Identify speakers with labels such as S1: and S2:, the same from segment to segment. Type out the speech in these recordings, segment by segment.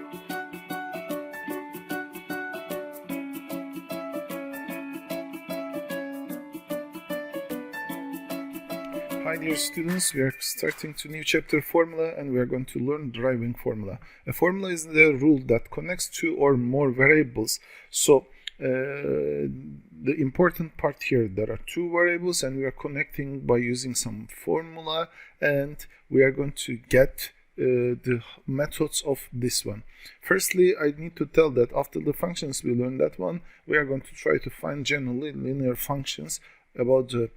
S1: Hi dear students, we are starting to new chapter formula and we are going to learn deriving formula. A formula is the rule that connects two or more variables. So the important part here, there are two variables and we are connecting by using some formula, and we are going to get the methods of this one. Firstly, I need to tell that after the functions we learn that one, we are going to try to find generally linear functions about the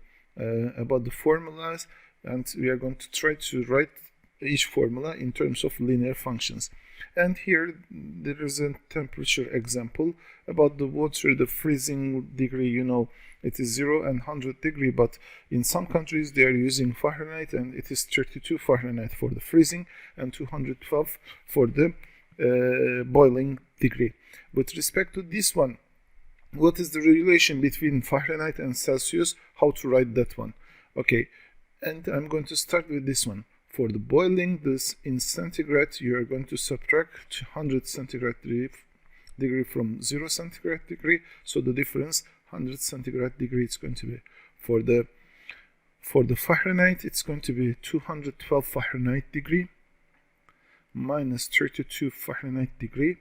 S1: formulas, and we are going to try to write each formula in terms of linear functions. And here there is a temperature example about the water. The freezing degree, you know, it is 0 and 100 degree, but in some countries they are using Fahrenheit, and it is 32 Fahrenheit for the freezing and 212 for the boiling degree. With respect to this one, what is the relation between Fahrenheit and Celsius? How to write that one? Okay, and I'm going to start with this one. For the boiling, this in centigrade, you are going to subtract 100 centigrade degree from 0 centigrade degree. So the difference 100 centigrade degree is going to be for the Fahrenheit, it's going to be 212 Fahrenheit degree minus 32 Fahrenheit degree.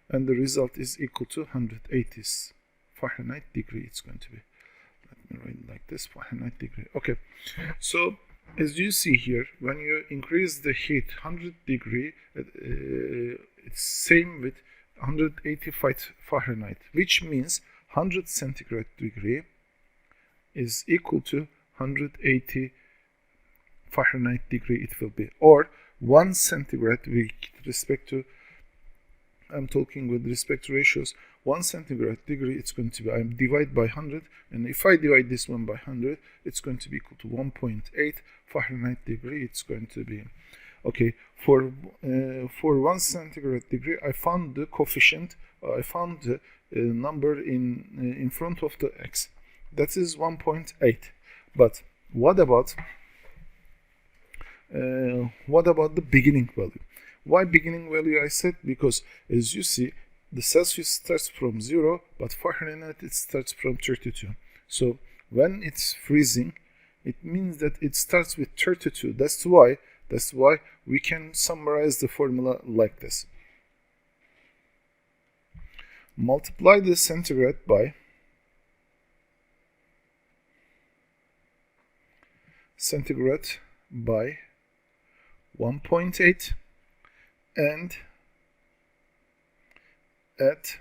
S1: And the result is equal to 180 Fahrenheit degree. It's going to be, let me write it like this, Fahrenheit degree. Okay, so as you see here, when you increase the heat 100 degree, it's same with 185 Fahrenheit, which means 100 centigrade degree is equal to 180 Fahrenheit degree it will be, or 1 centigrade with respect to, I'm talking with respect to ratios, 1 centigrade degree, it's going to be, I divide by 100, and if I divide this one by 100, it's going to be equal to 1.8 Fahrenheit degree. It's going to be, okay, for 1 centigrade degree, I found the coefficient, I found the number in front of the x. That is 1.8. But what about the beginning value? Why beginning value? I said because, as you see, the Celsius starts from 0, but Fahrenheit it starts from 32. So when it's freezing, it means that it starts with 32. That's why we can summarize the formula like this. Multiply the centigrade by centigrade by 1.8 and at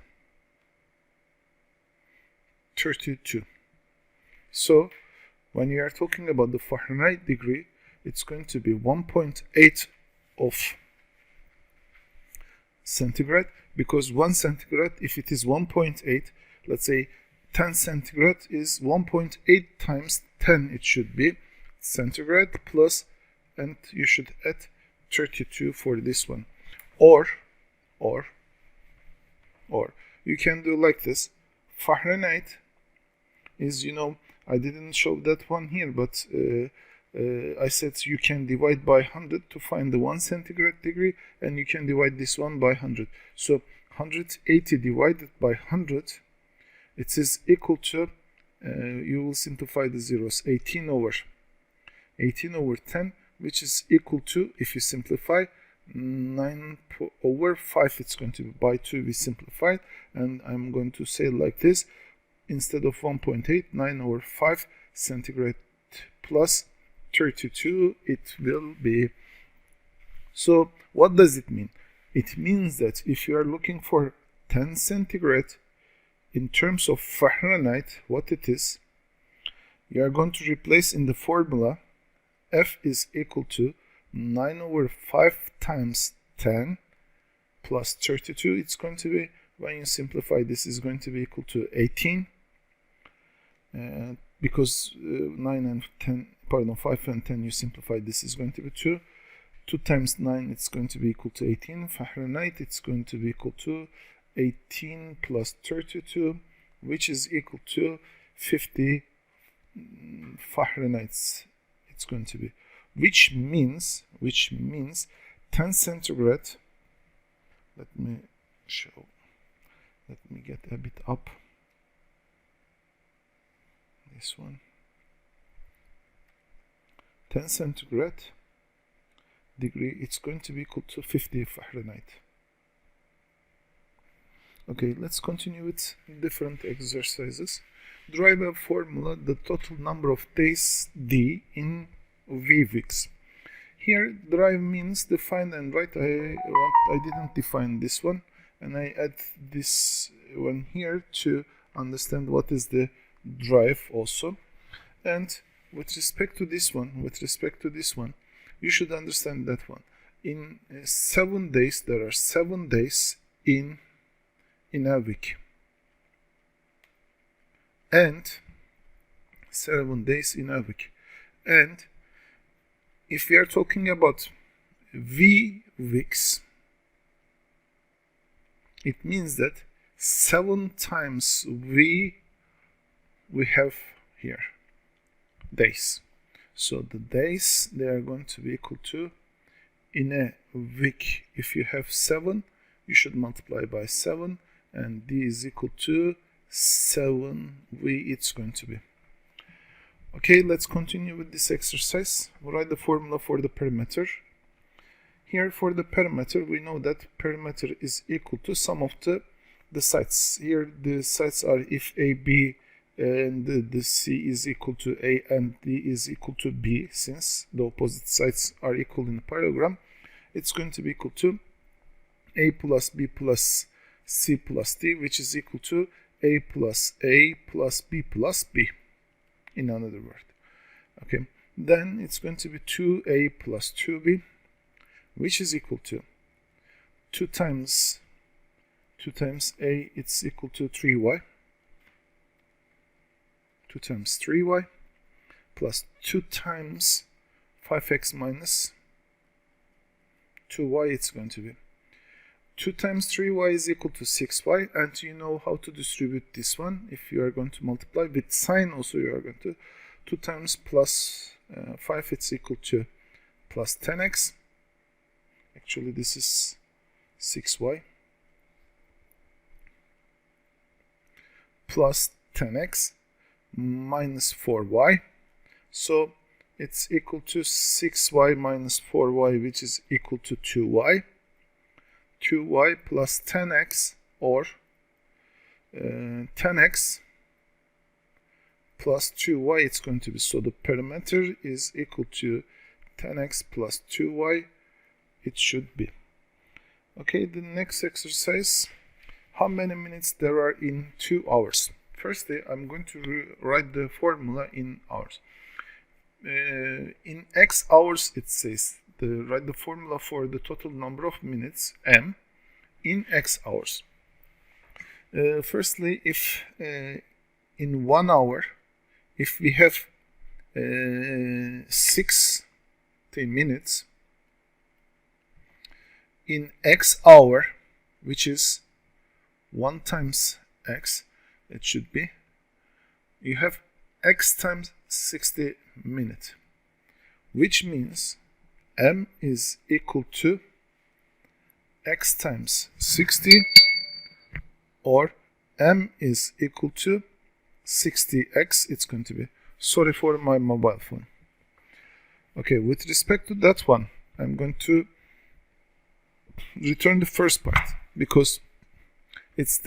S1: 32. So when you are talking about the Fahrenheit degree, it's going to be 1.8 of centigrade, because 1 centigrade, if it is 1.8, let's say 10 centigrade is 1.8 times 10, it should be centigrade plus, and you should add 32 for this one. Or you can do like this. Fahrenheit is, you know, I didn't show that one here, but I said you can divide by 100 to find the 1 centigrade degree, and you can divide this one by 100. So 180 divided by 100, it is equal to, you will simplify the zeros, 18 over 10, which is equal to, if you simplify, 9 over 5, it's going to be by 2, we simplified, and I'm going to say like this, instead of 1.8, 9 over 5 centigrade plus 32 it will be. So what does it mean? It means that if you are looking for 10 centigrade in terms of Fahrenheit, what it is, you are going to replace in the formula F is equal to 9 over 5 times 10 plus 32. It's going to be, when you simplify, this is going to be equal to 18, because 5 and 10 you simplify, this is going to be 2. 2 times 9, it's going to be equal to 18 Fahrenheit. It's going to be equal to 18 plus 32, which is equal to 50 Fahrenheit. It's going to be, which means 10 centigrade Let me show. Let me get a bit up. This one. 10 centigrade degree, it's going to be equal to 50 Fahrenheit. Okay, let's continue with different exercises. Derive a formula, the total number of days D in V weeks. Here, derive means define and write. I didn't define this one, and I add this one here to understand what is the derive also. And with respect to this one, you should understand that one. In 7 days, there are 7 days in a week, and 7 days in a week. And if we are talking about V weeks, it means that 7 times we have here days. So the days, they are going to be equal to, in a week, if you have 7, you should multiply by 7, and D is equal to 7V it's going to be. Okay, let's continue with this exercise. We'll write the formula for the perimeter. Here for the perimeter, we know that perimeter is equal to sum of the sides. Here the sides are if A, B, and the C is equal to A and D is equal to B, since the opposite sides are equal in the parallelogram, it's going to be equal to A plus B plus C plus D, which is equal to A plus B plus B, in another word. Okay, then it's going to be 2A plus 2B, which is equal to 2 times A, it's equal to 3Y. 2 times 3y plus 2 times 5x minus 2y, it's going to be 2 times 3y is equal to 6y, and you know how to distribute this one. If you are going to multiply with sign also, you are going to 2 times plus 5, it's equal to plus 10x. Actually this is 6y plus 10x minus 4y, so it's equal to 6y minus 4y, which is equal to 2y. 2y plus 10x, or 10x plus 2y it's going to be. So the perimeter is equal to 10x plus 2y, it should be. Okay, the next exercise, how many minutes there are in 2 hours. Firstly, I'm going to write the formula in hours. In x hours, it says write the formula for the total number of minutes, m, in x hours. Firstly, if in 1 hour, if we have 60 minutes, in x hour, which is 1 times x, it should be, you have x times 60 minutes, which means m is equal to x times 60, or m is equal to 60x, it's going to be. Sorry for my mobile phone. Okay, with respect to that one, I'm going to return the first part, because it's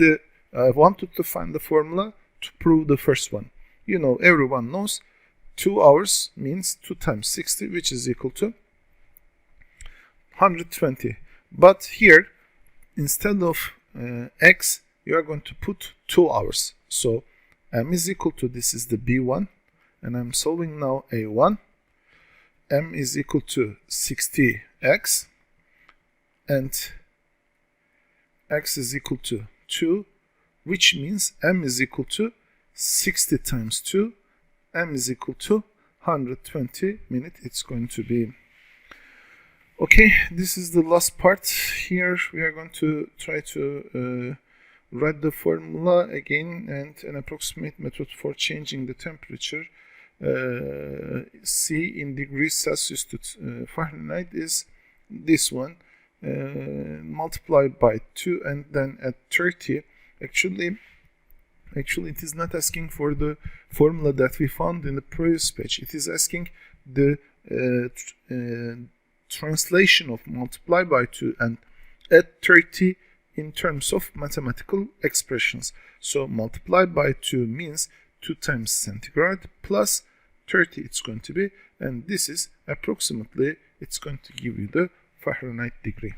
S1: I wanted to find the formula to prove the first one. You know, everyone knows 2 hours means 2 times 60, which is equal to 120. But here, instead of x, you are going to put 2 hours. So m is equal to, this is the b1, and I'm solving now a1. M is equal to 60x, and x is equal to 2, which means m is equal to 60 times 2, m is equal to 120 minutes, it's going to be. Okay, this is the last part. Here we are going to try to write the formula again, and an approximate method for changing the temperature C in degrees Celsius to Fahrenheit is this one. multiply by 2 and then add 30. Actually it is not asking for the formula that we found in the previous page. It is asking the translation of multiply by 2 and add 30 in terms of mathematical expressions. So multiply by 2 means 2 times centigrade plus 30 it's going to be, and this is approximately, it's going to give you the Fahrenheit degree.